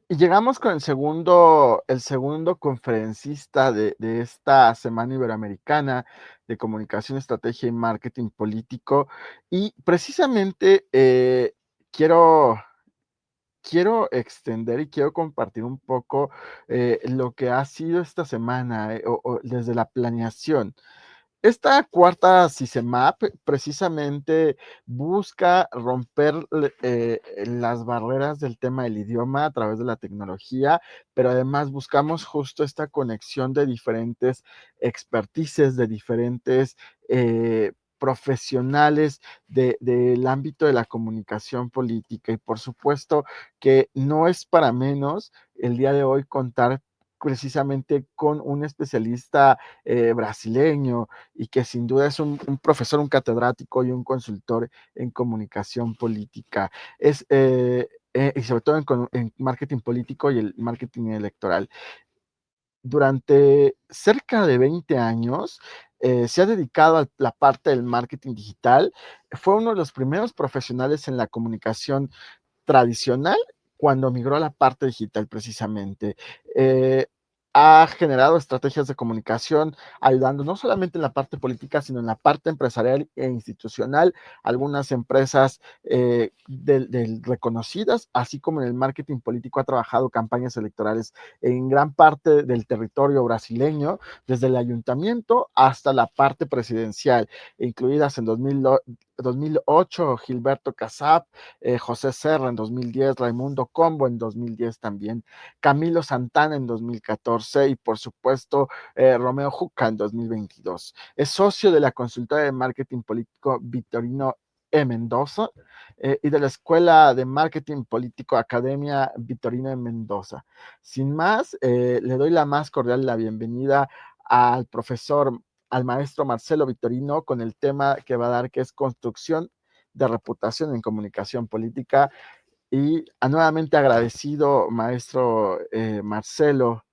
Y llegamos con el segundo conferencista de esta Semana Iberoamericana de Comunicación, Estrategia y Marketing Político. Y precisamente quiero, quiero extender y quiero compartir un poco lo que ha sido esta semana o desde la planeación. Esta cuarta CICEMAP precisamente busca romper las barreras del tema del idioma a través de la tecnología, pero además buscamos justo esta conexión de diferentes expertices, de diferentes profesionales del ámbito de la comunicación política. Y por supuesto que no es para menos el día de hoy contar precisamente con un especialista brasileño, y que sin duda es un profesor, un catedrático y un consultor en comunicación política. Y sobre todo en marketing político y el marketing electoral. Durante cerca de 20 años se ha dedicado a la parte del marketing digital. Fue uno de los primeros profesionales en la comunicación tradicional cuando migró a la parte digital precisamente. Eh, Ha generado estrategias de comunicación, ayudando no solamente en la parte política, sino en la parte empresarial e institucional, algunas empresas reconocidas, así como en el marketing político ha trabajado campañas electorales en gran parte del territorio brasileño, desde el ayuntamiento hasta la parte presidencial, incluidas en 2008 Gilberto Kassab, José Serra en 2010, Raimundo Combo en 2010 también, Camilo Santana en 2014 y por supuesto Romeo Juca en 2022. Es socio de la consultora de marketing político Victorino E. Mendoza y de la Escuela de Marketing Político Academia Victorino E. Mendoza. Sin más, le doy la más cordial la bienvenida al profesor, al maestro Marcelo Victorino, con el tema que va a dar, que es construcción de reputación en comunicación política. Y nuevamente agradecido, maestro Marcelo.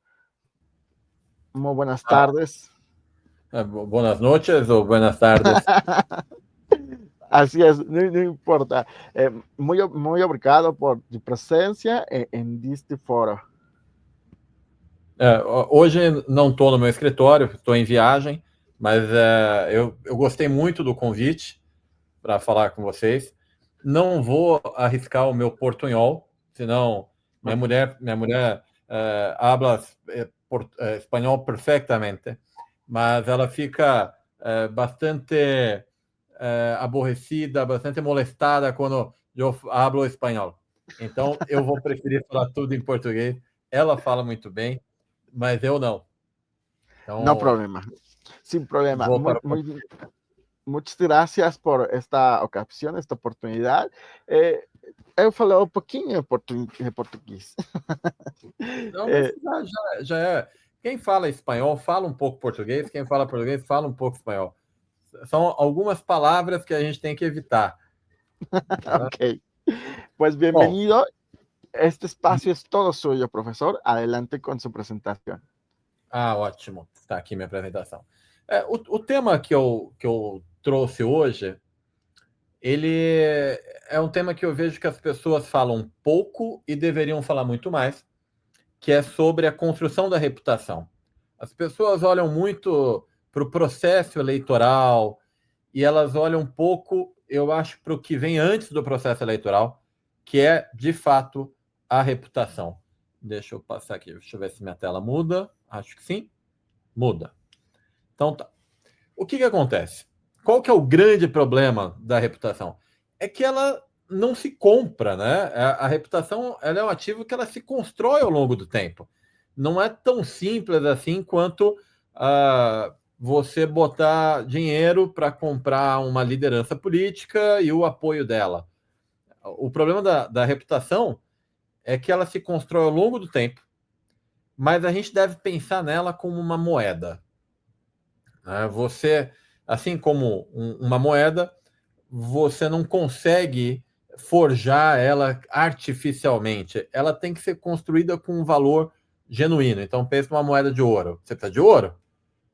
Muy buenas Ah, tardes. buenas noches o buenas tardes. Así es, no importa. Muy obrigado por tu presencia en este foro. Hoje não estou no meu escritório, estou em viagem, mas eu gostei muito do convite para falar com vocês. Não vou arriscar o meu portunhol, senão minha mulher habla espanhol perfeitamente, mas ela fica bastante aborrecida, bastante molestada quando eu hablo espanhol. Então, eu vou preferir falar tudo em português. Ela fala muito bem, mas eu não. No Então, problema, sin problema. vou para o Muchas gracias por esta ocasión, esta oportunidad. Eh, eu falei um pouquinho de português. Não, mas já é. Quem fala espanhol fala um pouco português, quem fala português fala um pouco espanhol. São algumas palavras que a gente tem que evitar. Tá? Ok, pues Bom, bienvenido. Este espacio es todo suyo, profesor. Adelante con su presentación. ótimo. Está aqui minha apresentação. O tema que eu trouxe hoje, ele é um tema que eu vejo que as pessoas falam pouco e deveriam falar muito mais, que é sobre a construção da reputação. As pessoas olham muito para o processo eleitoral e elas olham um pouco, eu acho, para o que vem antes do processo eleitoral, que é, de fato, a reputação. Deixa eu passar aqui, deixa eu ver se minha tela muda. Acho que sim. Muda. Então tá. O que acontece? Qual que é o grande problema da reputação? É que ela não se compra, né? A reputação ela é um ativo que ela se constrói ao longo do tempo. Não é tão simples assim quanto você botar dinheiro para comprar uma liderança política e o apoio dela. O problema da reputação é que ela se constrói ao longo do tempo, mas a gente deve pensar nela como uma moeda. Você, assim como uma moeda, você não consegue forjar ela artificialmente. Ela tem que ser construída com um valor genuíno. Então, pense numa moeda de ouro. Você precisa de ouro?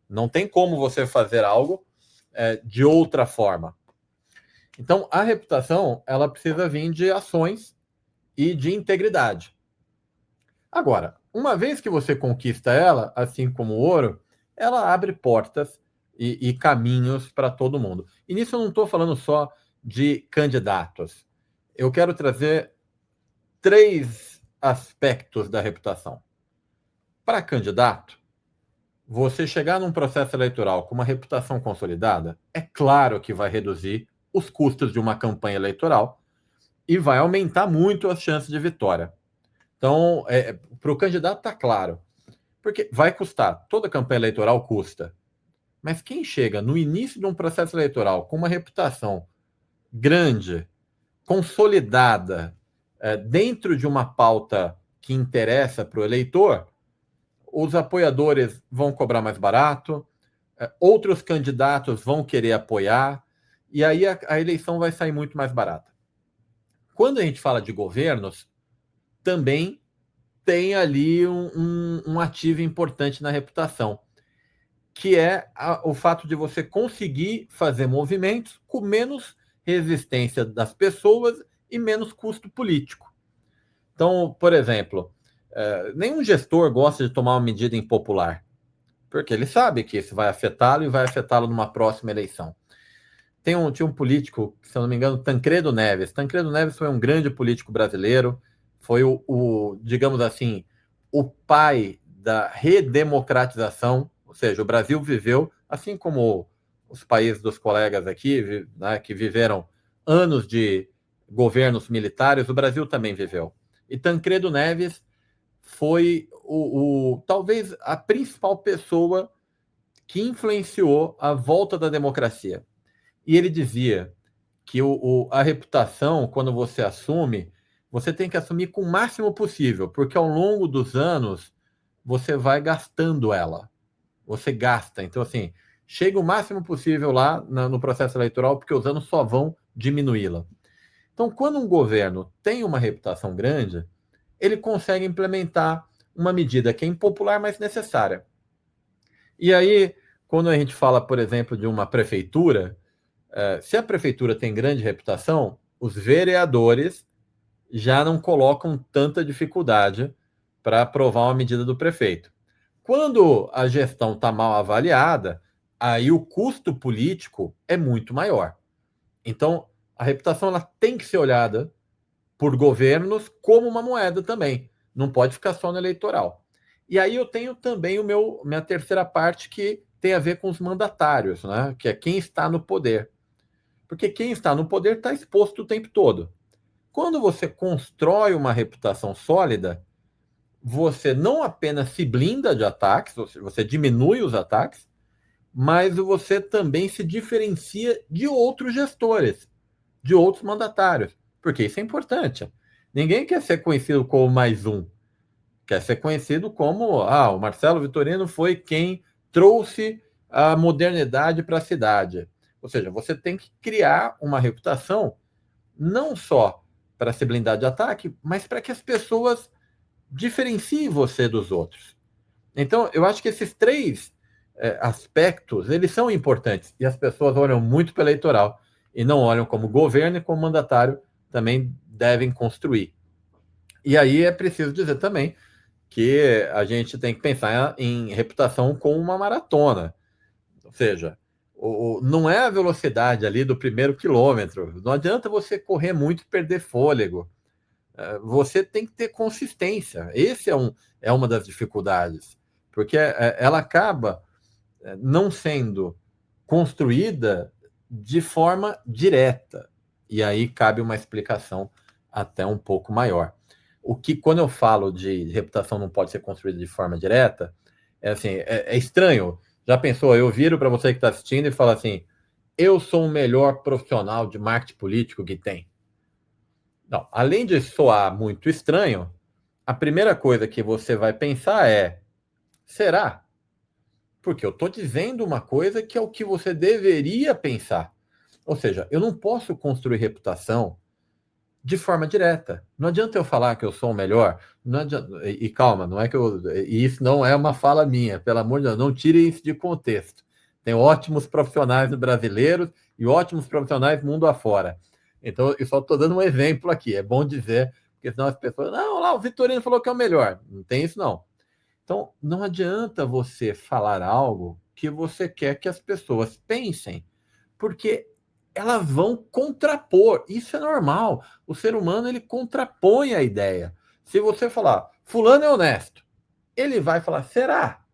Não tem como você fazer algo de outra forma. Então, a reputação ela precisa vir de ações e de integridade. Agora, uma vez que você conquista ela, assim como o ouro, ela abre portas e caminhos para todo mundo. E nisso eu não estou falando só de candidatos. Eu quero trazer 3 aspectos da reputação. Para candidato, você chegar num processo eleitoral com uma reputação consolidada, é claro que vai reduzir os custos de uma campanha eleitoral e vai aumentar muito as chances de vitória. Então, para o candidato está claro, porque vai custar, toda campanha eleitoral custa, mas quem chega no início de um processo eleitoral com uma reputação grande, consolidada, dentro de uma pauta que interessa para o eleitor, os apoiadores vão cobrar mais barato, outros candidatos vão querer apoiar, e aí a eleição vai sair muito mais barata. Quando a gente fala de governos, também tem ali um ativo importante na reputação, que é o fato de você conseguir fazer movimentos com menos resistência das pessoas e menos custo político. Então, por exemplo, nenhum gestor gosta de tomar uma medida impopular, porque ele sabe que isso vai afetá-lo e vai afetá-lo numa próxima eleição. Tinha um político, se eu não me engano, Tancredo Neves. Tancredo Neves foi um grande político brasileiro, foi digamos assim, o pai da redemocratização, ou seja, o Brasil viveu, assim como os países dos colegas aqui, né, que viveram anos de governos militares, o Brasil também viveu. E Tancredo Neves foi talvez a principal pessoa que influenciou a volta da democracia. E ele dizia que a reputação, quando você assume, você tem que assumir com o máximo possível, porque ao longo dos anos você vai gastando ela. Você gasta. Então, assim, chega o máximo possível lá no processo eleitoral, porque os anos só vão diminuí-la. Então, quando um governo tem uma reputação grande, ele consegue implementar uma medida que é impopular, mas necessária. E aí, quando a gente fala, por exemplo, de uma prefeitura, se a prefeitura tem grande reputação, os vereadores já não colocam tanta dificuldade para aprovar uma medida do prefeito. Quando a gestão está mal avaliada, aí o custo político é muito maior. Então, a reputação ela tem que ser olhada por governos como uma moeda também. Não pode ficar só no eleitoral. E aí eu tenho também minha terceira parte que tem a ver com os mandatários, né? Que é quem está no poder. Porque quem está no poder está exposto o tempo todo. Quando você constrói uma reputação sólida, você não apenas se blinda de ataques, você diminui os ataques, mas você também se diferencia de outros gestores, de outros mandatários, porque isso é importante. Ninguém quer ser conhecido como mais um, quer ser conhecido como o Marcelo Vitorino foi quem trouxe a modernidade para a cidade. Ou seja, você tem que criar uma reputação não só para se blindar de ataque, mas para que as pessoas diferenciem você dos outros. Então, eu acho que esses 3 aspectos, eles são importantes, e as pessoas olham muito para o eleitoral, e não olham como governo e como mandatário também devem construir. E aí é preciso dizer também que a gente tem que pensar em reputação como uma maratona. Ou seja, não é a velocidade ali do primeiro quilômetro. Não adianta você correr muito e perder fôlego. Você tem que ter consistência. Esse é uma das dificuldades. Porque ela acaba não sendo construída de forma direta. E aí cabe uma explicação até um pouco maior. Quando eu falo de reputação não pode ser construída de forma direta, é assim, é estranho. Já pensou, eu viro para você que está assistindo e falo assim, eu sou o melhor profissional de marketing político que tem. Não, além de soar muito estranho, a primeira coisa que você vai pensar é, será? Porque eu estou dizendo uma coisa que é o que você deveria pensar. Ou seja, eu não posso construir reputação de forma direta. Não adianta eu falar que eu sou o melhor. Não adianta, e calma, não é que isso não é uma fala minha, pelo amor de Deus, não tire isso de contexto. Tem ótimos profissionais brasileiros e ótimos profissionais mundo afora. Então, eu só estou dando um exemplo aqui. É bom dizer porque senão as pessoas, não, lá o Vitorino falou que é o melhor. Não tem isso, não. Então, não adianta você falar algo que você quer que as pessoas pensem, porque elas vão contrapor. Isso é normal. O ser humano, ele contrapõe a ideia. Se você falar, fulano é honesto, ele vai falar, será?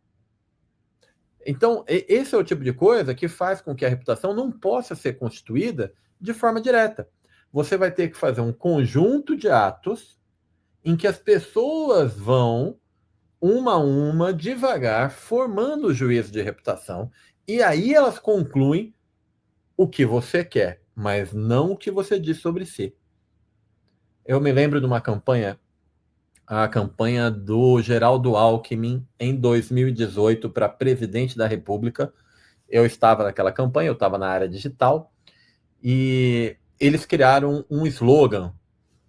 Então, esse é o tipo de coisa que faz com que a reputação não possa ser constituída de forma direta. Você vai ter que fazer um conjunto de atos em que as pessoas vão, uma a uma, devagar, formando o juízo de reputação, e aí elas concluem o que você quer, mas não o que você diz sobre si. Eu me lembro de uma campanha, a campanha do Geraldo Alckmin, em 2018, para presidente da República. Eu estava naquela campanha, eu estava na área digital, e eles criaram um slogan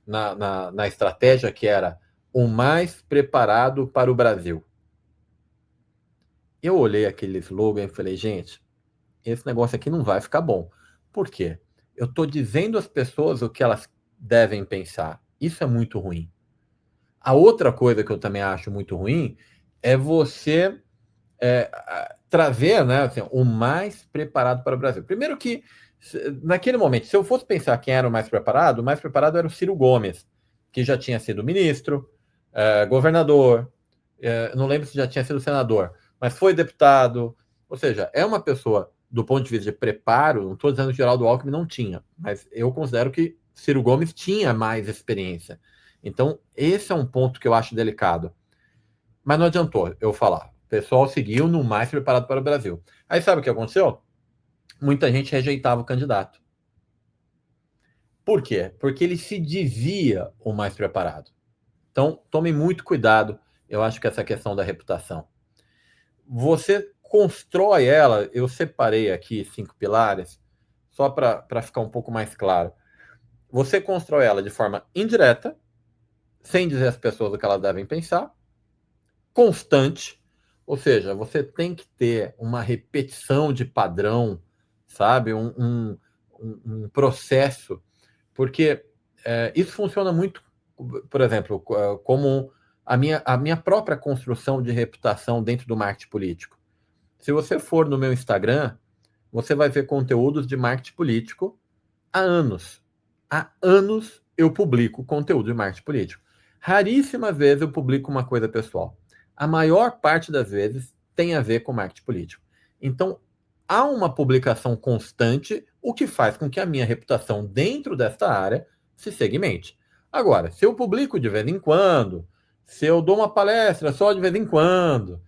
na estratégia que era o mais preparado para o Brasil. Eu olhei aquele slogan e falei, gente, esse negócio aqui não vai ficar bom. Por quê? Eu estou dizendo às pessoas o que elas devem pensar. Isso é muito ruim. A outra coisa que eu também acho muito ruim é você trazer, né, assim, o mais preparado para o Brasil. Primeiro que, naquele momento, se eu fosse pensar quem era o mais preparado era o Ciro Gomes, que já tinha sido ministro, governador, não lembro se já tinha sido senador, mas foi deputado, ou seja, é uma pessoa, do ponto de vista de preparo, não estou dizendo que Geraldo Alckmin não tinha, mas eu considero que Ciro Gomes tinha mais experiência. Então, esse é um ponto que eu acho delicado. Mas não adiantou eu falar. O pessoal seguiu no mais preparado para o Brasil. Aí sabe o que aconteceu? Muita gente rejeitava o candidato. Por quê? Porque ele se dizia o mais preparado. Então, tome muito cuidado, eu acho que essa questão da reputação. Você constrói ela, eu separei aqui 5 pilares, só para ficar um pouco mais claro. Você constrói ela de forma indireta, sem dizer às pessoas o que elas devem pensar, constante, ou seja, você tem que ter uma repetição de padrão, sabe? Um processo, porque isso funciona muito, por exemplo, como a minha própria construção de reputação dentro do marketing político. Se você for no meu Instagram, você vai ver conteúdos de marketing político há anos. Há anos eu publico conteúdo de marketing político. Raríssimas vezes eu publico uma coisa pessoal. A maior parte das vezes tem a ver com marketing político. Então, há uma publicação constante, o que faz com que a minha reputação dentro desta área se segmente. Agora, se eu publico de vez em quando, se eu dou uma palestra só de vez em quando,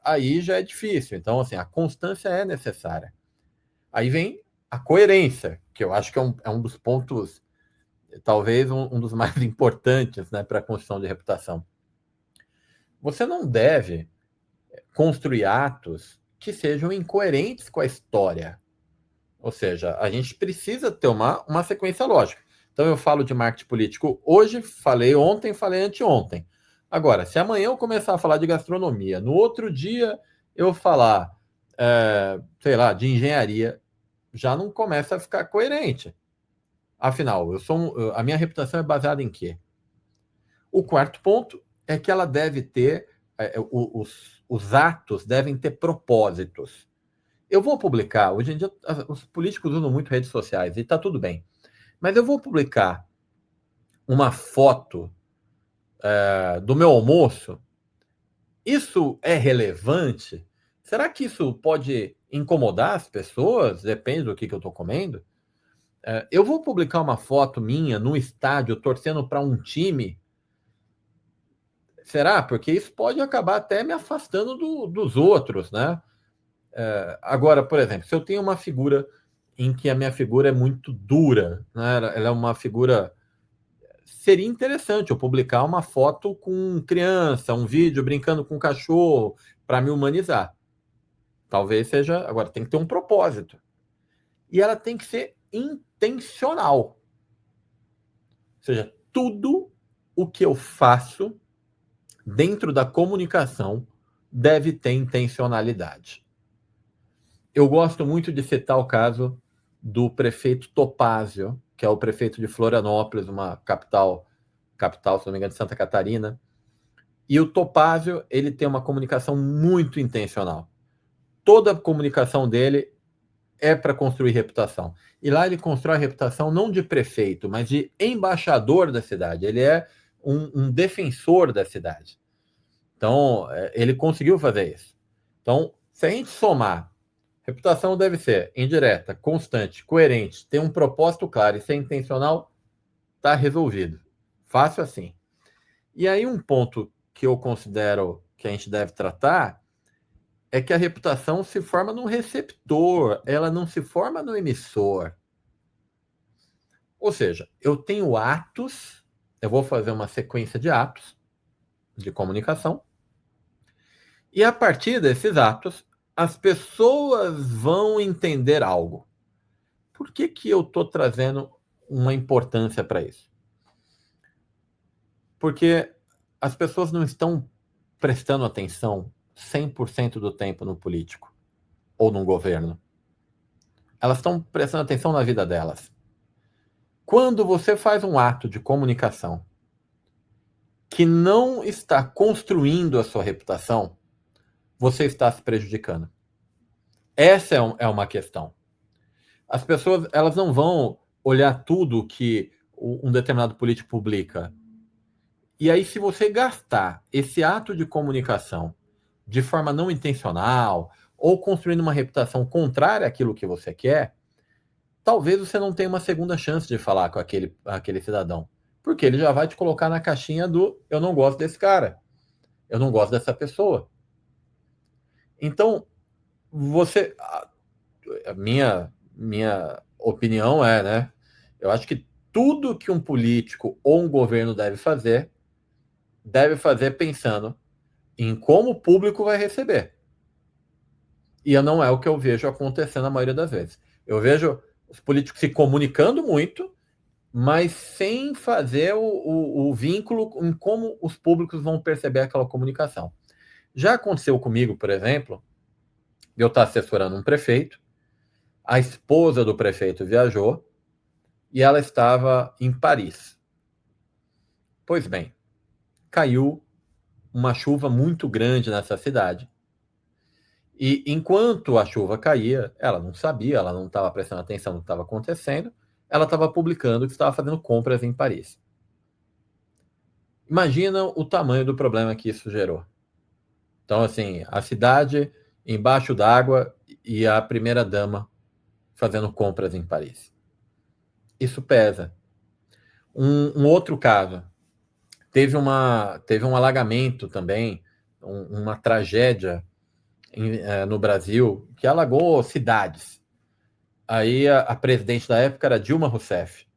aí já é difícil. Então, assim, a constância é necessária. Aí vem a coerência, que eu acho que é um dos pontos, talvez um dos mais importantes, né, para a construção de reputação. Você não deve construir atos que sejam incoerentes com a história. Ou seja, a gente precisa ter uma sequência lógica. Então, eu falo de marketing político hoje, falei ontem, falei anteontem. Agora, se amanhã eu começar a falar de gastronomia, no outro dia eu falar, sei lá, de engenharia, já não começa a ficar coerente. Afinal, a minha reputação é baseada em quê? O quarto ponto é que ela deve ter, os atos devem ter propósitos. Eu vou publicar, hoje em dia os políticos usam muito redes sociais e está tudo bem, mas eu vou publicar uma foto do meu almoço, isso é relevante? Será que isso pode incomodar as pessoas? Depende do que eu estou comendo. Eu vou publicar uma foto minha no estádio torcendo para um time. Será? Porque isso pode acabar até me afastando dos outros, né? Agora, por exemplo, se eu tenho uma figura em que a minha figura é muito dura, né? Ela é uma figura. Seria interessante eu publicar uma foto com criança, um vídeo brincando com cachorro, para me humanizar. Talvez seja. Agora, tem que ter um propósito. E ela tem que ser intencional. Ou seja, tudo o que eu faço dentro da comunicação deve ter intencionalidade. Eu gosto muito de citar o caso do prefeito Topázio, que é o prefeito de Florianópolis, uma capital capital, se não me engano, de Santa Catarina. E o Topázio, ele tem uma comunicação muito intencional. Toda a comunicação dele é para construir reputação. E lá ele constrói a reputação não de prefeito, mas de embaixador da cidade. Ele é um defensor da cidade. Então, ele conseguiu fazer isso. Então, se a gente somar, reputação deve ser indireta, constante, coerente, ter um propósito claro e ser intencional, está resolvido. Fácil assim. E aí um ponto que eu considero que a gente deve tratar é que a reputação se forma no receptor, ela não se forma no emissor. Ou seja, eu tenho atos, eu vou fazer uma sequência de atos de comunicação, e a partir desses atos, as pessoas vão entender algo. Por que eu estou trazendo uma importância para isso? Porque as pessoas não estão prestando atenção 100% do tempo no político ou no governo. Elas estão prestando atenção na vida delas. Quando você faz um ato de comunicação que não está construindo a sua reputação, você está se prejudicando. Essa é uma questão. As pessoas, elas não vão olhar tudo que um determinado político publica. E aí, se você gastar esse ato de comunicação de forma não intencional ou construindo uma reputação contrária àquilo que você quer, talvez você não tenha uma segunda chance de falar com aquele cidadão. Porque ele já vai te colocar na caixinha do eu não gosto desse cara. Eu não gosto dessa pessoa. Então, a minha opinião é, né? Eu acho que tudo que um político ou um governo deve fazer pensando em como o público vai receber. E não é o que eu vejo acontecendo na maioria das vezes. Eu vejo os políticos se comunicando muito, mas sem fazer o vínculo em como os públicos vão perceber aquela comunicação. Já aconteceu comigo, por exemplo, eu estar assessorando um prefeito, a esposa do prefeito viajou e ela estava em Paris. Pois bem, caiu uma chuva muito grande nessa cidade. E enquanto a chuva caía, ela não sabia, ela não estava prestando atenção no que estava acontecendo, ela estava publicando que estava fazendo compras em Paris. Imagina o tamanho do problema que isso gerou. Então, assim, a cidade embaixo d'água e a primeira-dama fazendo compras em Paris. Isso pesa. Um outro caso, teve um alagamento também, uma tragédia no Brasil, que alagou cidades. Aí a presidente da época era Dilma Rousseff.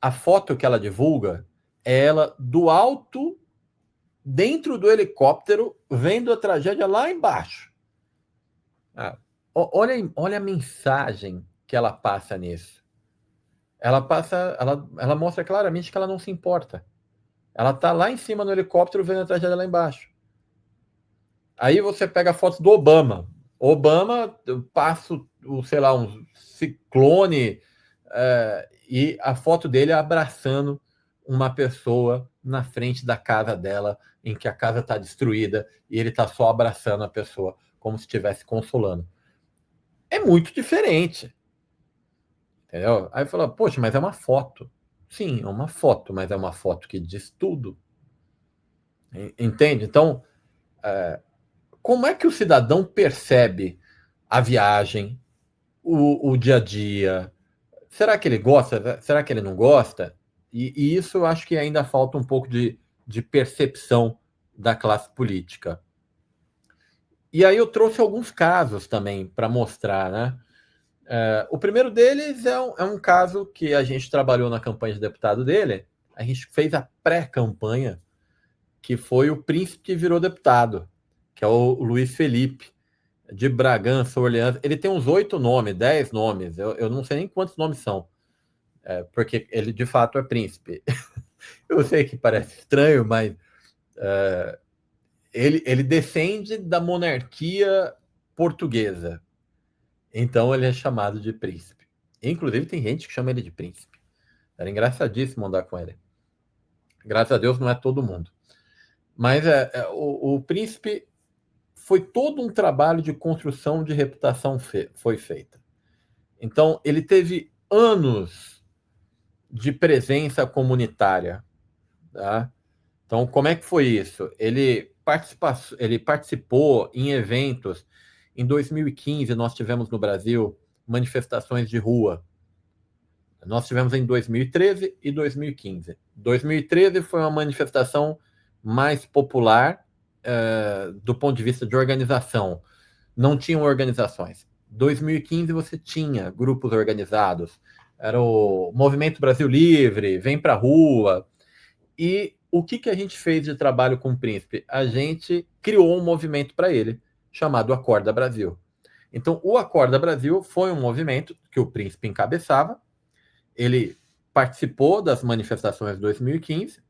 A foto que ela divulga é ela do alto, dentro do helicóptero, vendo a tragédia lá embaixo. Olha a mensagem que ela passa nisso. Ela mostra claramente que ela não se importa. Ela está lá em cima no helicóptero vendo a tragédia lá embaixo. Aí você pega a foto do Obama. Obama passa, sei lá, um ciclone e a foto dele abraçando uma pessoa na frente da casa dela, em que a casa está destruída e ele está só abraçando a pessoa, como se estivesse consolando. É muito diferente. Entendeu? Aí fala, poxa, mas é uma foto. Sim, é uma foto, mas é uma foto que diz tudo. Entende? Então, como é que o cidadão percebe a viagem, o dia a dia? Será que ele gosta? Será que ele não gosta? E isso eu acho que ainda falta um pouco de percepção da classe política. E aí eu trouxe alguns casos também para mostrar, né? O primeiro deles é um caso que a gente trabalhou na campanha de deputado dele. A gente fez a pré-campanha, que foi o príncipe que virou deputado, que é o Luiz Felipe, de Bragança, Orleans. Ele tem uns 8 nomes, 10 nomes. Eu não sei nem quantos nomes são, porque ele de fato é príncipe. Eu sei que parece estranho, mas ele descende da monarquia portuguesa. Então ele é chamado de príncipe. Inclusive tem gente que chama ele de príncipe. Era engraçadíssimo andar com ele. Graças a Deus não é todo mundo. Mas o Príncipe foi todo um trabalho de construção de reputação foi feita. Então, ele teve anos de presença comunitária. Tá? Então, como é que foi isso? Ele participou em eventos. Em 2015, nós tivemos no Brasil manifestações de rua. Nós tivemos em 2013 e 2015. 2013 foi uma manifestação mais popular do ponto de vista de organização. Não tinham organizações. 2015 você tinha grupos organizados. Era o Movimento Brasil Livre, Vem Pra Rua. E o que a gente fez de trabalho com o Príncipe? A gente criou um movimento para ele, chamado Acorda Brasil. Então, o Acorda Brasil foi um movimento que o Príncipe encabeçava. Ele participou das manifestações de 2015,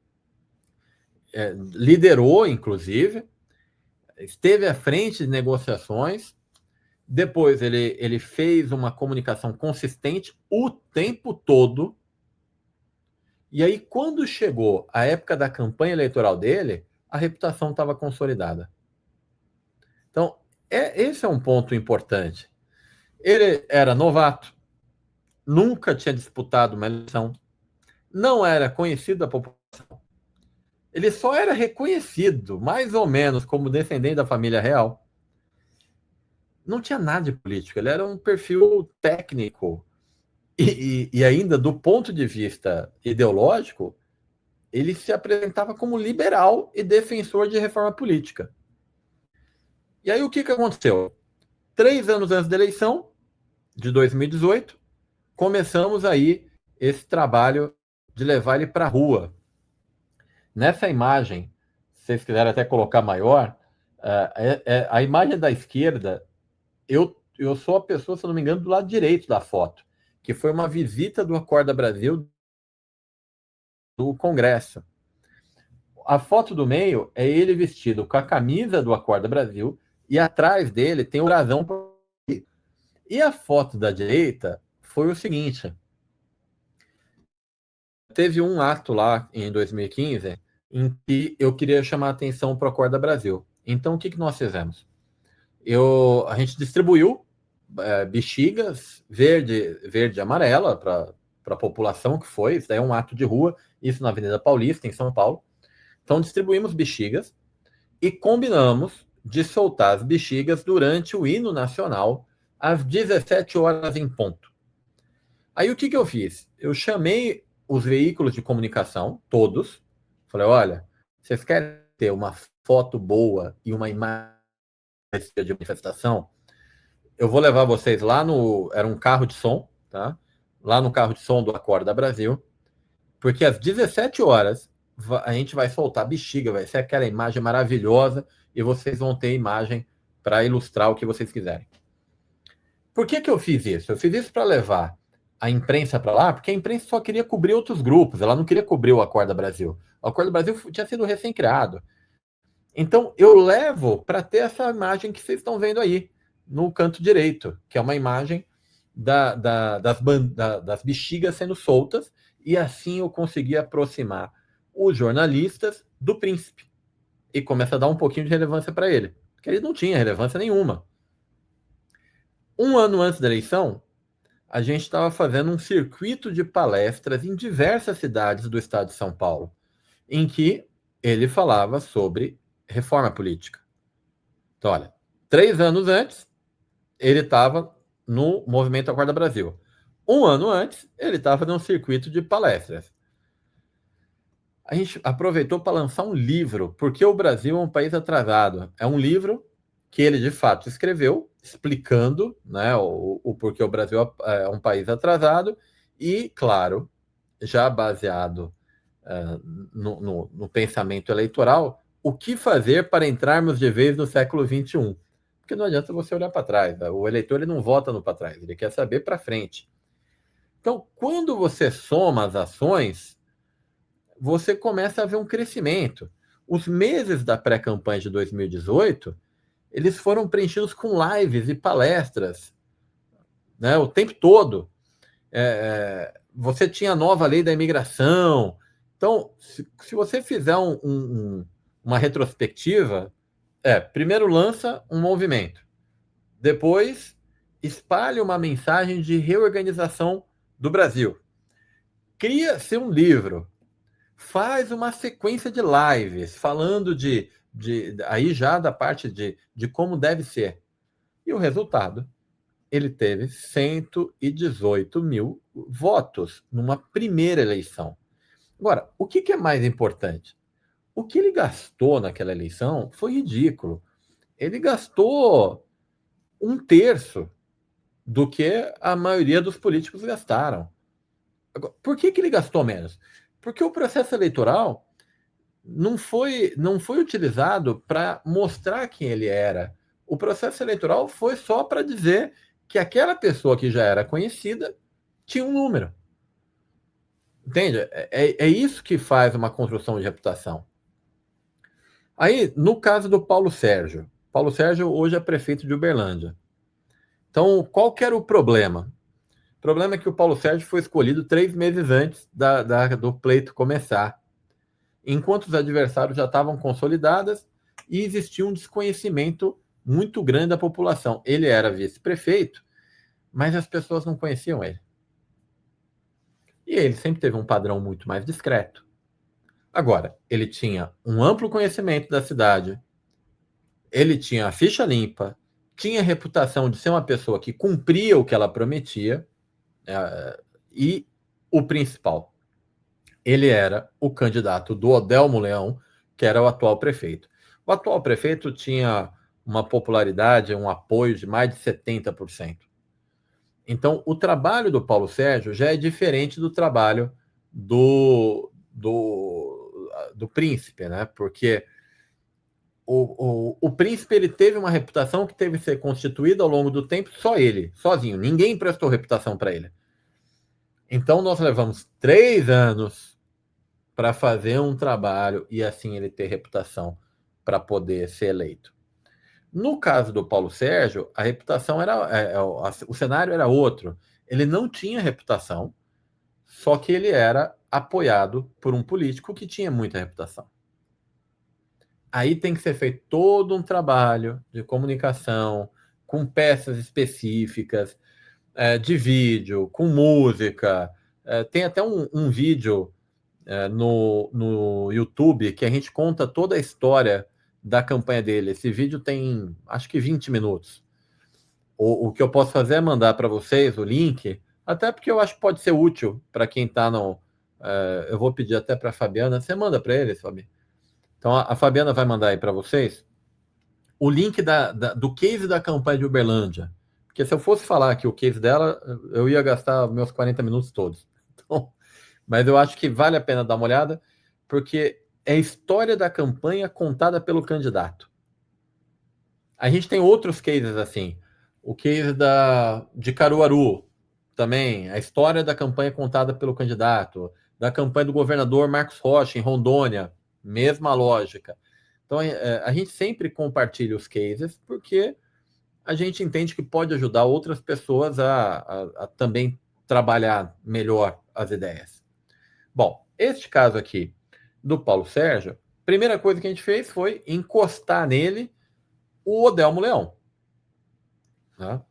liderou, inclusive, esteve à frente de negociações. Depois, ele fez uma comunicação consistente o tempo todo. E aí, quando chegou a época da campanha eleitoral dele, a reputação estava consolidada. Então, esse é um ponto importante. Ele era novato, nunca tinha disputado uma eleição, não era conhecido da população. Ele só era reconhecido, mais ou menos, como descendente da família real. Não tinha nada de político, ele era um perfil técnico. E ainda, do ponto de vista ideológico, ele se apresentava como liberal e defensor de reforma política. E aí o que aconteceu? 3 anos antes da eleição, de 2018, começamos aí esse trabalho de levar ele para a rua. Nessa imagem, se vocês quiserem até colocar maior, a imagem da esquerda, eu sou a pessoa, se não me engano, do lado direito da foto, que foi uma visita do Acorda Brasil do Congresso. A foto do meio é ele vestido com a camisa do Acorda Brasil e atrás dele tem o brasão. E a foto da direita foi o seguinte: teve um ato lá em 2015 em que eu queria chamar a atenção para o Acorda Brasil. Então, o que nós fizemos? A gente distribuiu bexigas verde e amarela para a população que foi. Isso daí é um ato de rua, isso na Avenida Paulista, em São Paulo. Então, distribuímos bexigas e combinamos de soltar as bexigas durante o hino nacional, às 17 horas em ponto. Aí, o que eu fiz? Eu chamei os veículos de comunicação, todos. Falei, olha, vocês querem ter uma foto boa e uma imagem de manifestação? Eu vou levar vocês lá era um carro de som, tá? Lá no carro de som do Acorda Brasil, porque às 17 horas a gente vai soltar bexiga, vai ser aquela imagem maravilhosa e vocês vão ter imagem para ilustrar o que vocês quiserem. Por que eu fiz isso? Eu fiz isso para levar a imprensa para lá, porque a imprensa só queria cobrir outros grupos, ela não queria cobrir o Acorda Brasil. O Acorda Brasil tinha sido recém-criado. Então, eu levo para ter essa imagem que vocês estão vendo aí, no canto direito, que é uma imagem das bexigas sendo soltas, e assim eu consegui aproximar os jornalistas do Príncipe. E começa a dar um pouquinho de relevância para ele, porque ele não tinha relevância nenhuma. Um ano antes da eleição, a gente estava fazendo um circuito de palestras em diversas cidades do estado de São Paulo, em que ele falava sobre reforma política. Então, olha, 3 anos antes, ele estava no Movimento Acorda Brasil. 1 ano antes, ele estava num circuito de palestras. A gente aproveitou para lançar um livro, porque o Brasil é um país atrasado. É um livro que ele, de fato, escreveu, explicando, né, o porquê o Brasil é um país atrasado e, claro, já baseado no pensamento eleitoral, o que fazer para entrarmos de vez no século XXI. Porque não adianta você olhar para trás. Né? O eleitor ele não vota no para trás, ele quer saber para frente. Então, quando você soma as ações, você começa a ver um crescimento. Os meses da pré-campanha de 2018, eles foram preenchidos com lives e palestras, né, o tempo todo. Você tinha a nova lei da imigração, Então, se você fizer uma retrospectiva, primeiro lança um movimento, depois espalha uma mensagem de reorganização do Brasil, cria-se um livro, faz uma sequência de lives falando aí já da parte de como deve ser. E o resultado, ele teve 118 mil votos numa primeira eleição. Agora, o que é mais importante? O que ele gastou naquela eleição foi ridículo. Ele gastou 1/3 do que a maioria dos políticos gastaram. Agora, por que ele gastou menos? Porque o processo eleitoral não foi utilizado para mostrar quem ele era. O processo eleitoral foi só para dizer que aquela pessoa que já era conhecida tinha um número. Entende? É isso que faz uma construção de reputação. Aí, no caso do Paulo Sérgio hoje é prefeito de Uberlândia. Então, qual que era o problema? O problema é que o Paulo Sérgio foi escolhido 3 meses antes do pleito começar, enquanto os adversários já estavam consolidados e existia um desconhecimento muito grande da população. Ele era vice-prefeito, mas as pessoas não conheciam ele. E ele sempre teve um padrão muito mais discreto. Agora, ele tinha um amplo conhecimento da cidade, ele tinha a ficha limpa, tinha a reputação de ser uma pessoa que cumpria o que ela prometia, e o principal, ele era o candidato do Odelmo Leão, que era o atual prefeito. O atual prefeito tinha uma popularidade, um apoio de mais de 70%. Então, o trabalho do Paulo Sérgio já é diferente do trabalho do príncipe, né? Porque o príncipe ele teve uma reputação que teve que ser constituída ao longo do tempo, só ele, sozinho. Ninguém prestou reputação para ele. Então, nós levamos 3 anos para fazer um trabalho e assim ele ter reputação para poder ser eleito. No caso do Paulo Sérgio, a reputação o cenário era outro. Ele não tinha reputação, só que ele era apoiado por um político que tinha muita reputação. Aí tem que ser feito todo um trabalho de comunicação, com peças específicas, de vídeo, com música. Tem até um vídeo no YouTube que a gente conta toda a história da campanha dele. Esse vídeo tem, acho que 20 minutos. O que eu posso fazer é mandar para vocês o link, até porque eu acho que pode ser útil para quem está no... eu vou pedir até para a Fabiana. Você manda para eles, Fabi? Então, a Fabiana vai mandar aí para vocês o link do case da campanha de Uberlândia. Porque se eu fosse falar aqui o case dela, eu ia gastar meus 40 minutos todos. Então, mas eu acho que vale a pena dar uma olhada, porque é a história da campanha contada pelo candidato. A gente tem outros cases assim. O case de Caruaru, também. A história da campanha contada pelo candidato. Da campanha do governador Marcos Rocha, em Rondônia. Mesma lógica. Então, a gente sempre compartilha os cases, porque a gente entende que pode ajudar outras pessoas a também trabalhar melhor as ideias. Bom, este caso aqui do Paulo Sérgio, primeira coisa que a gente fez foi encostar nele o Odelmo Leão. Né?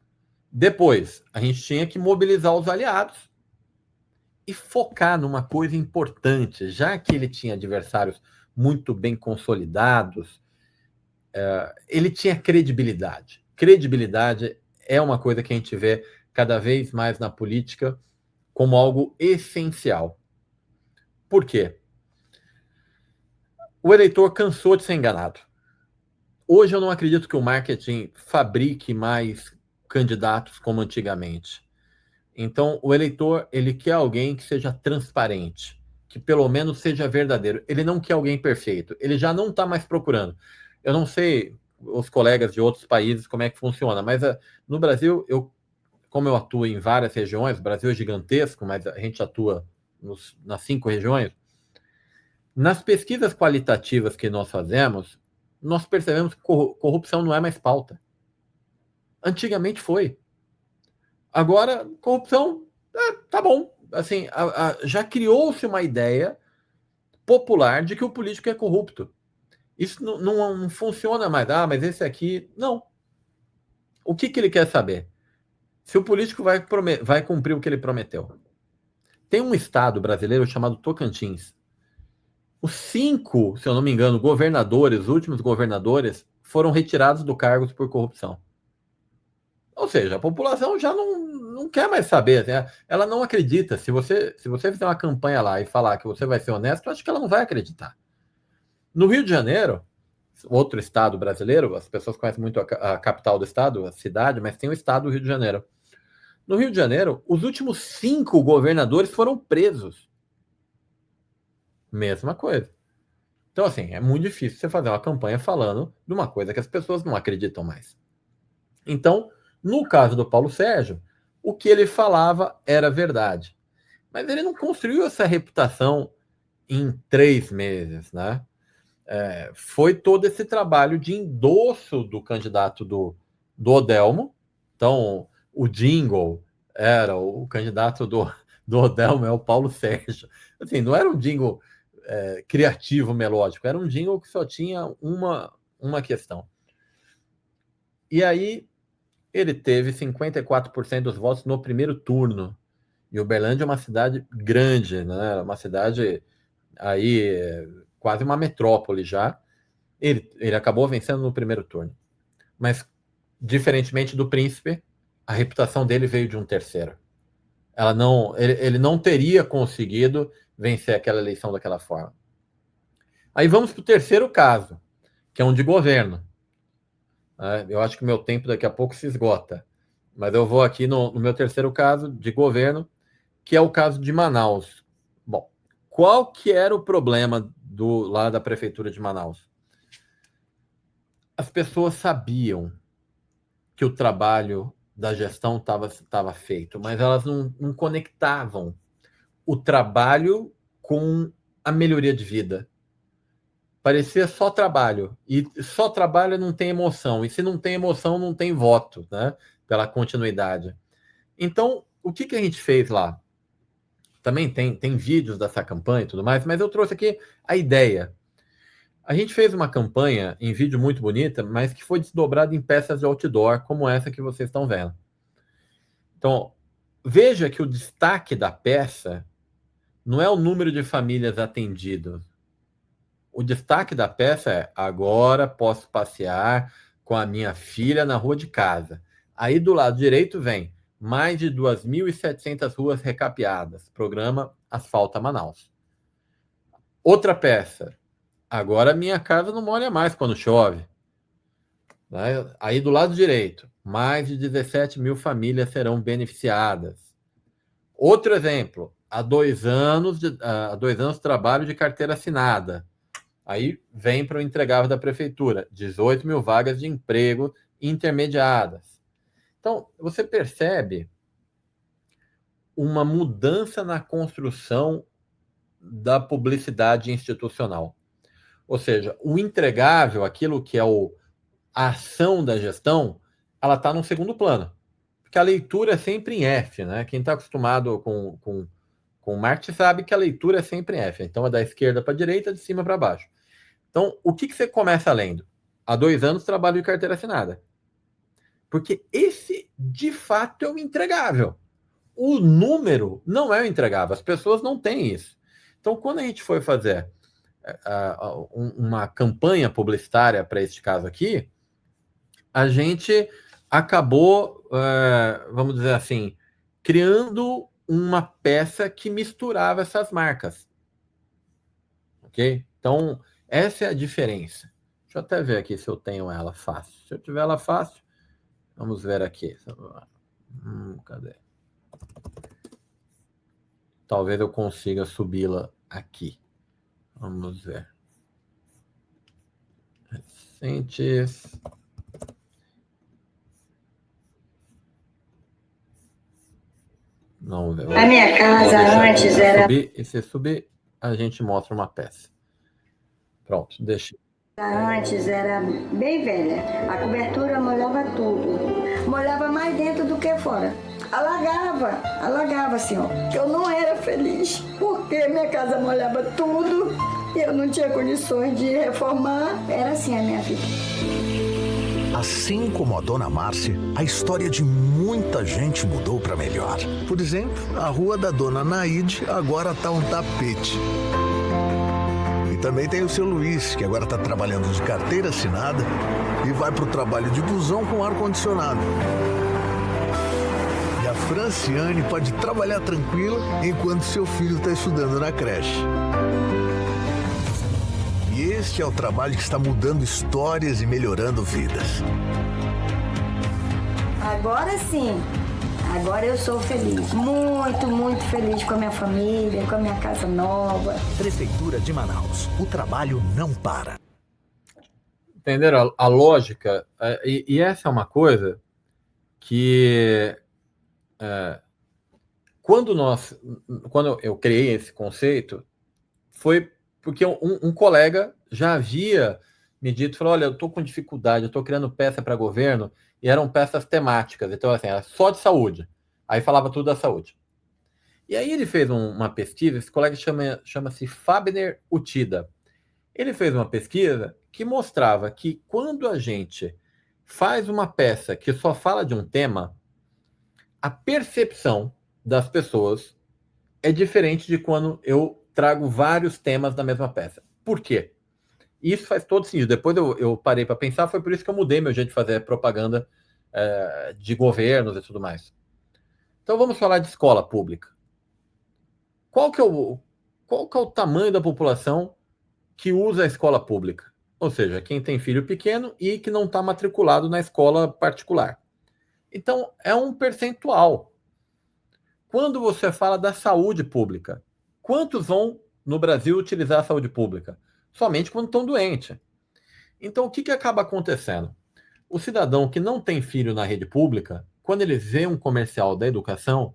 Depois, a gente tinha que mobilizar os aliados e focar numa coisa importante, já que ele tinha adversários muito bem consolidados, ele tinha credibilidade. Credibilidade é uma coisa que a gente vê cada vez mais na política como algo essencial. Por quê? O eleitor cansou de ser enganado. Hoje eu não acredito que o marketing fabrique mais candidatos como antigamente. Então, o eleitor, ele quer alguém que seja transparente, que pelo menos seja verdadeiro. Ele não quer alguém perfeito. Ele já não está mais procurando. Eu não sei os colegas de outros países como é que funciona, mas no Brasil, como eu atuo em várias regiões, o Brasil é gigantesco, mas a gente atua nas 5 regiões. Nas pesquisas qualitativas que nós fazemos, nós percebemos que corrupção não é mais pauta. Antigamente foi. Agora, corrupção, tá bom. Assim, já criou-se uma ideia popular de que o político é corrupto. Isso não funciona mais. Mas esse aqui... Não. O que ele quer saber? Se o político vai cumprir o que ele prometeu. Tem um estado brasileiro chamado Tocantins. Os 5, se eu não me engano, governadores, os últimos governadores, foram retirados do cargo por corrupção. Ou seja, a população já não quer mais saber. Né? Ela não acredita. Se você fizer uma campanha lá e falar que você vai ser honesto, eu acho que ela não vai acreditar. No Rio de Janeiro, outro estado brasileiro, as pessoas conhecem muito a capital do estado, a cidade, mas tem o estado do Rio de Janeiro. No Rio de Janeiro, os últimos 5 governadores foram presos. Mesma coisa. Então, assim, é muito difícil você fazer uma campanha falando de uma coisa que as pessoas não acreditam mais. Então, no caso do Paulo Sérgio, o que ele falava era verdade. Mas ele não construiu essa reputação em 3 meses, né? Foi todo esse trabalho de endosso do candidato do Odelmo. Então, o jingle era o candidato do Odelmo, é o Paulo Sérgio. Assim, não era um jingle criativo, melódico, era um jingle que só tinha uma questão. E aí, ele teve 54% dos votos no primeiro turno. E Uberlândia é uma cidade grande, né? Uma cidade aí, quase uma metrópole já. Ele acabou vencendo no primeiro turno. Mas, diferentemente do Príncipe, a reputação dele veio de um terceiro. Ele não teria conseguido vencer aquela eleição daquela forma. Aí vamos para o terceiro caso, que é um de governo. Eu acho que o meu tempo daqui a pouco se esgota. Mas eu vou aqui no meu terceiro caso de governo, que é o caso de Manaus. Bom, qual que era o problema lá da prefeitura de Manaus? As pessoas sabiam que o trabalho da gestão estava feito, mas elas não conectavam o trabalho com a melhoria de vida. Parecia só trabalho. E só trabalho não tem emoção. E se não tem emoção, não tem voto, né? Pela continuidade. Então, o que a gente fez lá? Também tem vídeos dessa campanha e tudo mais, mas eu trouxe aqui a ideia. A gente fez uma campanha em vídeo muito bonita, mas que foi desdobrada em peças de outdoor, como essa que vocês estão vendo. Então, veja que o destaque da peça não é o número de famílias atendidas. O destaque da peça é: agora posso passear com a minha filha na rua de casa. Aí do lado direito vem mais de 2.700 ruas recapeadas. Programa Asfalta Manaus. Outra peça: agora minha casa não molha mais quando chove. Aí do lado direito, mais de 17 mil famílias serão beneficiadas. Outro exemplo: há 2 anos de trabalho de carteira assinada. Aí vem para o entregável da prefeitura, 18 mil vagas de emprego intermediadas. Então, você percebe uma mudança na construção da publicidade institucional. Ou seja, o entregável, aquilo que é a ação da gestão, ela está no segundo plano. Porque a leitura é sempre em F, né? Quem está acostumado com Marx sabe que a leitura é sempre em F. Então, é da esquerda para a direita, de cima para baixo. Então, o que você começa lendo? Há 2 anos, trabalho de carteira assinada. Porque esse, de fato, é o entregável. O número não é o entregável. As pessoas não têm isso. Então, quando a gente foi fazer uma campanha publicitária para este caso aqui, a gente acabou, vamos dizer assim, criando uma peça que misturava essas marcas. Ok? Então, essa é a diferença. Deixa eu até ver aqui se eu tenho ela fácil. Se eu tiver ela fácil, vamos ver aqui. Cadê? Talvez eu consiga subi-la aqui. Vamos ver. Recentes. Vamos ver. A minha casa antes era... E se subir, a gente mostra uma peça. Pronto, deixa. Antes era bem velha. A cobertura molhava tudo. Molhava mais dentro do que fora. Alagava assim, ó. Eu não era feliz, porque minha casa molhava tudo. Eu não tinha condições de reformar, era assim a minha vida. Assim como a dona Márcia, a história de muita gente mudou para melhor. Por exemplo, a rua da dona Naide agora tá um tapete. E também tem o seu Luiz, que agora tá trabalhando de carteira assinada e vai pro trabalho de busão com ar-condicionado. E a Franciane pode trabalhar tranquila enquanto seu filho está estudando na creche. E este é o trabalho que está mudando histórias e melhorando vidas. Agora sim, agora eu sou feliz. Muito, muito feliz com a minha família, com a minha casa nova. Prefeitura de Manaus. O trabalho não para. Entenderam a lógica? E essa é uma coisa que... Quando eu criei esse conceito, foi porque um colega já havia me dito, falou, olha, eu estou com dificuldade, eu estou criando peça para governo, e eram peças temáticas, então assim, era só de saúde. Aí falava tudo da saúde. E aí ele fez uma pesquisa, esse colega chama-se Fabner Utida. Ele fez uma pesquisa que mostrava que quando a gente faz uma peça que só fala de um tema, a percepção das pessoas é diferente de quando eu trago vários temas da mesma peça. Por quê? Isso faz todo sentido. Depois eu parei para pensar, foi por isso que eu mudei meu jeito de fazer propaganda de governos e tudo mais. Então vamos falar de escola pública. Qual que é o tamanho da população que usa a escola pública? Ou seja, quem tem filho pequeno e que não está matriculado na escola particular. Então, é um percentual. Quando você fala da saúde pública, quantos vão no Brasil utilizar a saúde pública? Somente quando estão doentes. Então, o que acaba acontecendo? O cidadão que não tem filho na rede pública, quando ele vê um comercial da educação,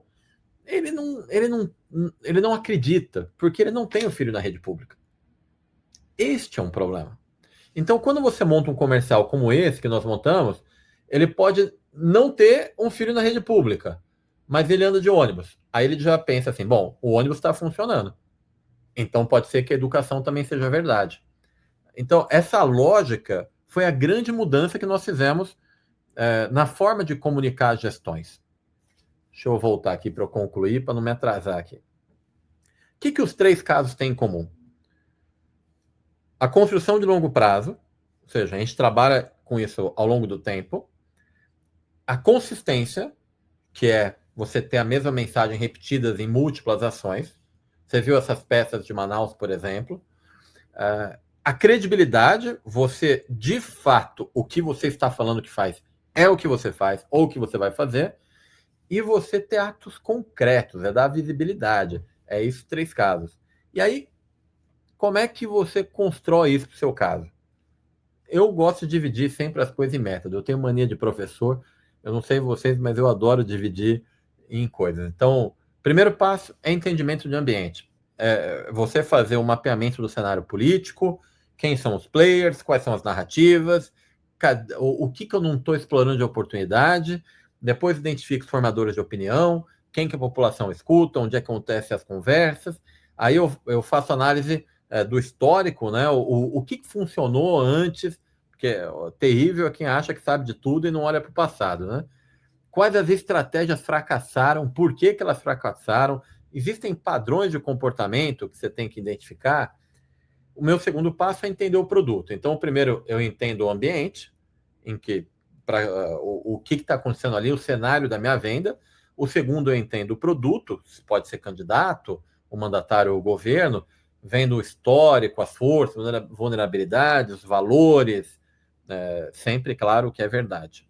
ele não acredita, porque ele não tem o filho na rede pública. Este é um problema. Então, quando você monta um comercial como esse que nós montamos, ele pode não ter um filho na rede pública, mas ele anda de ônibus. Aí ele já pensa assim, bom, o ônibus está funcionando. Então pode ser que a educação também seja verdade. Então essa lógica foi a grande mudança que nós fizemos na forma de comunicar as gestões. Deixa eu voltar aqui para eu concluir, para não me atrasar aqui. O que os 3 casos têm em comum? A construção de longo prazo, ou seja, a gente trabalha com isso ao longo do tempo. A consistência, que é você ter a mesma mensagem repetidas em múltiplas ações. Você viu essas peças de Manaus, por exemplo. A credibilidade, você, de fato, o que você está falando que faz é o que você faz ou o que você vai fazer. E você ter atos concretos, é dar visibilidade. É isso, 3 casos. E aí, como é que você constrói isso para o seu caso? Eu gosto de dividir sempre as coisas em método. Eu tenho mania de professor. Eu não sei vocês, mas eu adoro dividir em coisas. Então, primeiro passo é entendimento de ambiente. Você fazer um mapeamento do cenário político, quem são os players, quais são as narrativas, o que eu não estou explorando de oportunidade, depois identifica os formadores de opinião, quem que a população escuta, onde é que acontecem as conversas. Aí eu faço análise do histórico, né? O que funcionou antes, porque terrível é quem acha que sabe de tudo e não olha para o passado, né? Quais as estratégias fracassaram, por que elas fracassaram, existem padrões de comportamento que você tem que identificar. O meu segundo passo é entender o produto. Então, primeiro eu entendo o ambiente, em que o que está acontecendo ali, o cenário da minha venda. O segundo eu entendo o produto, pode ser candidato, o mandatário ou o governo, vendo o histórico, as forças, vulnerabilidades, os valores, sempre claro que é verdade.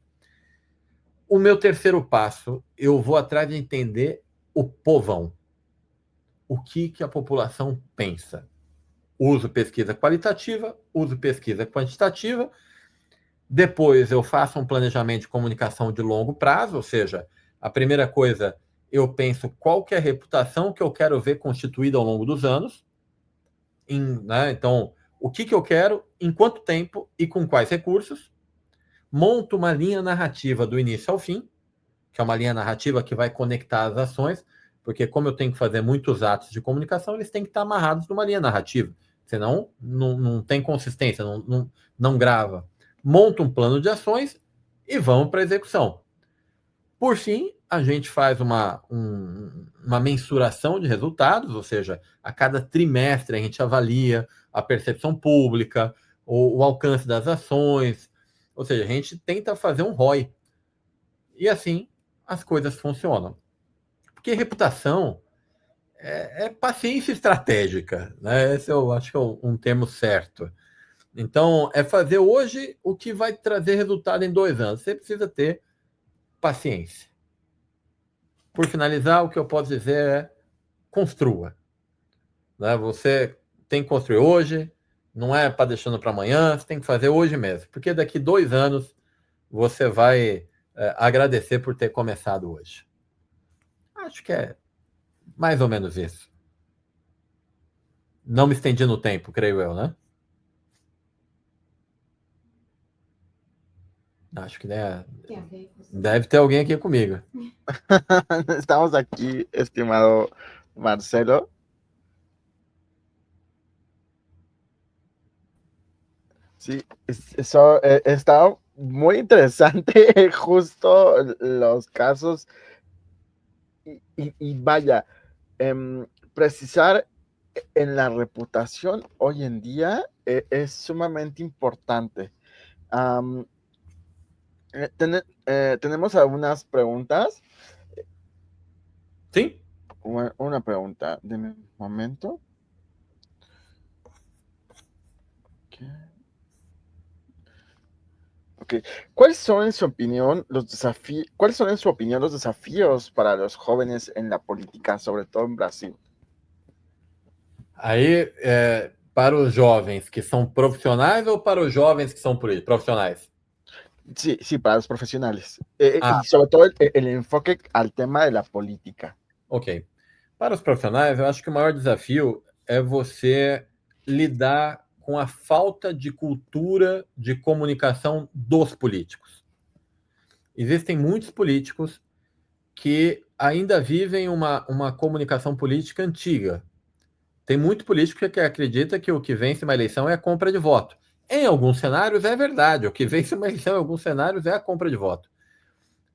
O meu terceiro passo, eu vou atrás de entender o povão. O que a população pensa. Uso pesquisa qualitativa, uso pesquisa quantitativa. Depois eu faço um planejamento de comunicação de longo prazo, ou seja, a primeira coisa, eu penso qual que é a reputação que eu quero ver constituída ao longo dos anos. Né? Então, o que eu quero, em quanto tempo e com quais recursos. Monto uma linha narrativa do início ao fim, que é uma linha narrativa que vai conectar as ações, porque como eu tenho que fazer muitos atos de comunicação, eles têm que estar amarrados numa linha narrativa. senão não tem consistência, não grava. Monta um plano de ações e vamos para a execução. Por fim, a gente faz uma mensuração de resultados, ou seja, a cada trimestre a gente avalia a percepção pública, o alcance das ações, ou seja, a gente tenta fazer um ROI. E assim as coisas funcionam. Porque reputação é paciência estratégica, né? Esse eu acho que é um termo certo. Então, é fazer hoje o que vai trazer resultado em 2 anos. Você precisa ter paciência. Por finalizar, o que eu posso dizer é construa. Né? Você tem que construir hoje, não é para deixando para amanhã, você tem que fazer hoje mesmo. Porque daqui 2 anos você vai agradecer por ter começado hoje. Acho que é mais ou menos isso. Não me estendi no tempo, creio eu, né? Acho que deve ter alguém aqui comigo. Estamos aqui, estimado Marcelo. Sí, eso está muy interesante, justo los casos. Y vaya, precisar en la reputación hoy en día es sumamente importante. Tenemos algunas preguntas. Sí. Una pregunta, deme un momento. Okay. ¿Cuáles son en su opinión los desafíos para los jóvenes en la política, sobre todo en Brasil? Aí, para os jovens que são profissionais ou para os jovens que são profissionais? Sí, para los profesionales. Y sobre todo el enfoque al tema de la política. Ok. Para os profissionais, eu acho que o maior desafio é você lidar com a falta de cultura de comunicação dos políticos. Existem muitos políticos que ainda vivem uma comunicação política antiga. Tem muito político que acredita que o que vence uma eleição é a compra de voto. Em alguns cenários é verdade, o que vence uma eleição em alguns cenários é a compra de voto.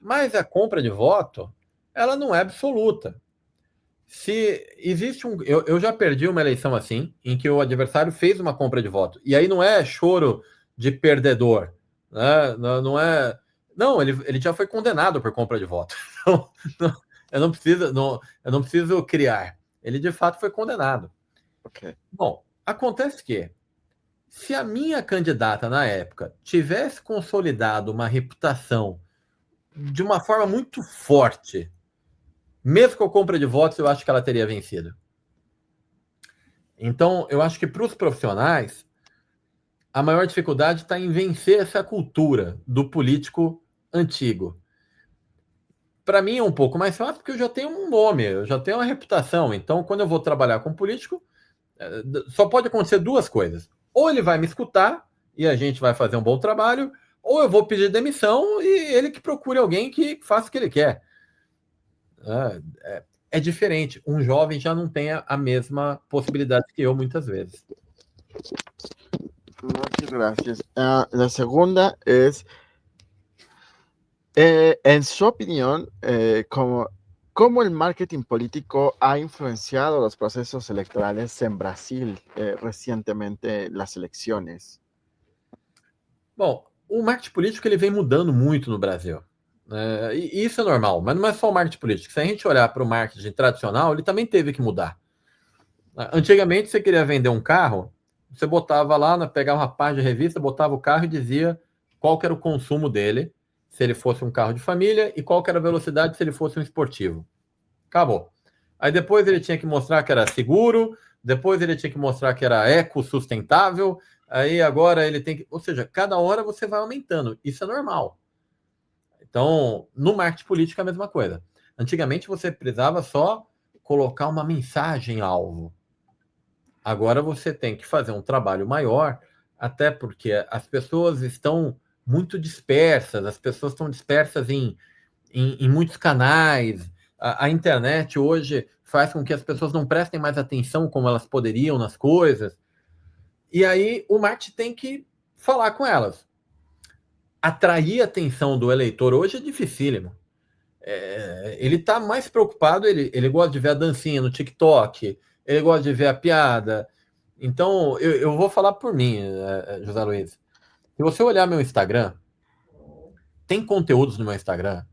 Mas a compra de voto, ela não é absoluta. Se existe eu já perdi uma eleição assim, em que o adversário fez uma compra de voto. E aí não é choro de perdedor, né? Não é. Não, ele já foi condenado por compra de voto. Eu não preciso criar. Ele de fato foi condenado. Okay. Bom, acontece que se a minha candidata na época tivesse consolidado uma reputação de uma forma muito forte, mesmo com a compra de votos, eu acho que ela teria vencido. Então, eu acho que para os profissionais, a maior dificuldade está em vencer essa cultura do político antigo. Para mim é um pouco mais fácil, porque eu já tenho um nome, eu já tenho uma reputação. Então, quando eu vou trabalhar com político, só pode acontecer 2 coisas. Ou ele vai me escutar e a gente vai fazer um bom trabalho, ou eu vou pedir demissão e ele que procure alguém que faça o que ele quer. É diferente. Um jovem já não tem a mesma possibilidade que eu, muitas vezes. Muchas gracias. La segunda es, en su opinión, ¿cómo el marketing político ha influenciado los procesos electorales en Brasil recientemente, las elecciones? Bom, o marketing político ele vem mudando muito no Brasil. E isso é normal, mas não é só o marketing político. Se a gente olhar para o marketing tradicional, ele também teve que mudar. Antigamente, você queria vender um carro, você botava lá, pegava uma página de revista, botava o carro e dizia qual que era o consumo dele, se ele fosse um carro de família, e qual que era a velocidade se ele fosse um esportivo. Acabou. Aí depois ele tinha que mostrar que era seguro, depois ele tinha que mostrar que era ecossustentável, aí agora ele tem que... Ou seja, cada hora você vai aumentando. Isso é normal. Então, no marketing político é a mesma coisa. Antigamente você precisava só colocar uma mensagem-alvo. Agora você tem que fazer um trabalho maior, até porque as pessoas estão muito dispersas, as pessoas estão dispersas em muitos canais. A internet hoje faz com que as pessoas não prestem mais atenção como elas poderiam nas coisas. E aí o marketing tem que falar com elas. Atrair a atenção do eleitor hoje é dificílimo. Ele está mais preocupado, ele gosta de ver a dancinha no TikTok, ele gosta de ver a piada. Então, eu vou falar por mim, José Luiz. Se você olhar meu Instagram, tem conteúdos no meu Instagram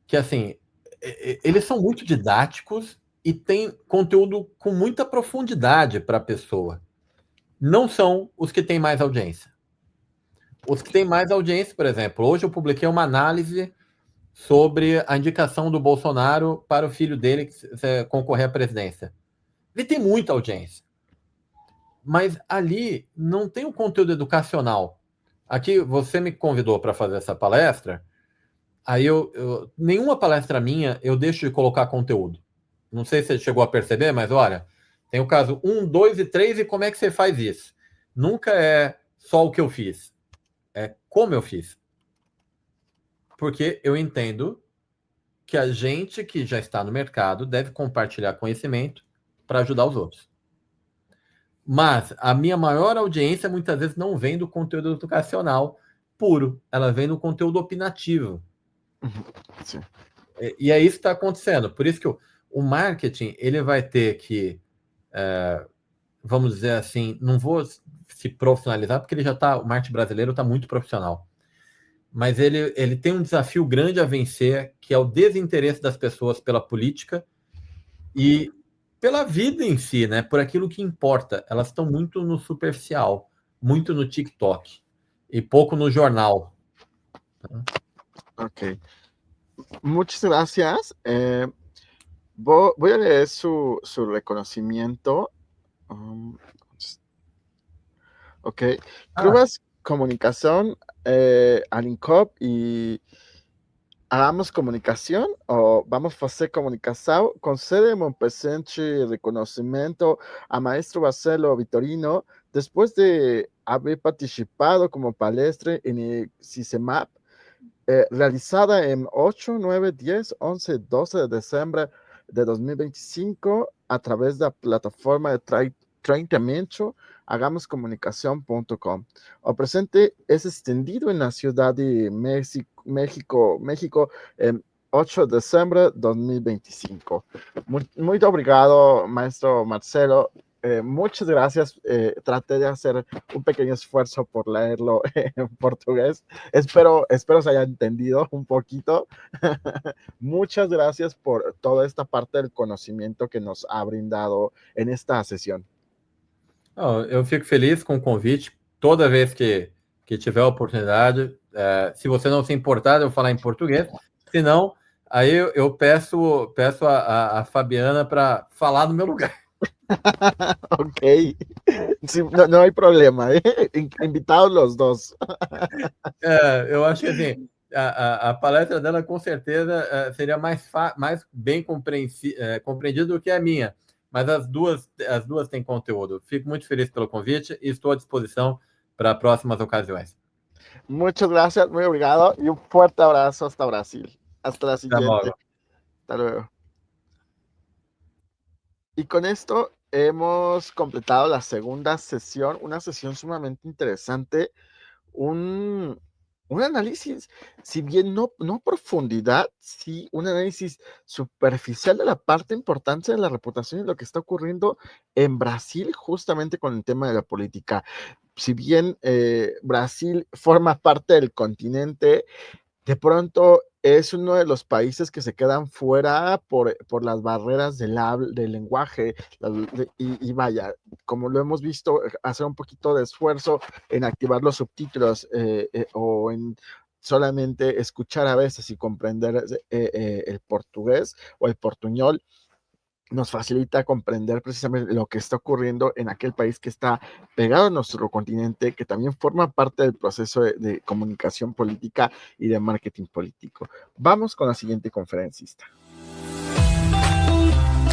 que, assim, eles são muito didáticos e tem conteúdo com muita profundidade para a pessoa. Não são os que têm mais audiência. Os que têm mais audiência, por exemplo, hoje eu publiquei uma análise sobre a indicação do Bolsonaro para o filho dele concorrer à presidência. Ele tem muita audiência. Mas ali não tem um conteúdo educacional. Aqui você me convidou para fazer essa palestra, aí nenhuma palestra minha eu deixo de colocar conteúdo. Não sei se você chegou a perceber, mas olha, tem o caso 1, 2 e 3 e como é que você faz isso? Nunca é só o que eu fiz, é como eu fiz. Porque eu entendo que a gente que já está no mercado deve compartilhar conhecimento para ajudar os outros. Mas a minha maior audiência muitas vezes não vem do conteúdo educacional puro, ela vem do conteúdo opinativo. Sim. E é isso que está acontecendo. Por isso que o marketing ele vai ter que, vamos dizer assim, não vou se profissionalizar, porque o marketing brasileiro está muito profissional. Mas ele tem um desafio grande a vencer, que é o desinteresse das pessoas pela política e pela vida em si, né? Por aquilo que importa. Elas estão muito no superficial, muito no TikTok e pouco no jornal. Ok. Muchas gracias. Voy a leer su reconocimiento. Ok. Clubes Comunicación, Alincop y Hagamos Comunicação, ou vamos fazer comunicação, concede um presente reconhecimento a Maestro Marcelo Vitorino depois de haber participado como palestra em CICEMAP, realizada em 8, 9, 10, 11, 12 de dezembro de 2025 a través da plataforma de treinamento hagamoscomunicación.com. O presente es extendido en la Ciudad de México, en 8 de diciembre de 2025. Muy obrigado, maestro Marcelo. Muchas gracias. Traté de hacer un pequeño esfuerzo por leerlo en portugués. Espero se haya entendido un poquito. Muchas gracias por toda esta parte del conocimiento que nos ha brindado en esta sesión. Eu fico feliz com o convite. Toda vez que tiver a oportunidade, se você não se importar, eu falar em português. Se não, aí eu peço a Fabiana para falar no meu lugar. Ok. Sí, no hay problema. Invitados los dos. Eu acho que assim, a palestra dela com certeza seria mais bem compreendida do que a minha. Mas as duas têm conteúdo. Fico muito feliz pelo convite e estou à disposição para próximas ocasiões. Muchas gracias, muy obrigado y un fuerte abrazo hasta Brasil. Hasta la siguiente. Hasta luego. Y con esto hemos completado la segunda sesión, una sesión sumamente interesante, un análisis, si bien no profundidad, sí un análisis superficial de la parte importante de la reputación y lo que está ocurriendo en Brasil justamente con el tema de la política. Si bien Brasil forma parte del continente, de pronto es uno de los países que se quedan fuera por las barreras del lenguaje y vaya, como lo hemos visto, hacer un poquito de esfuerzo en activar los subtítulos o en solamente escuchar a veces y comprender el portugués o el portuñol nos facilita comprender precisamente lo que está ocurriendo en aquel país que está pegado a nuestro continente, que también forma parte del proceso de comunicación política y de marketing político. Vamos con la siguiente conferencista.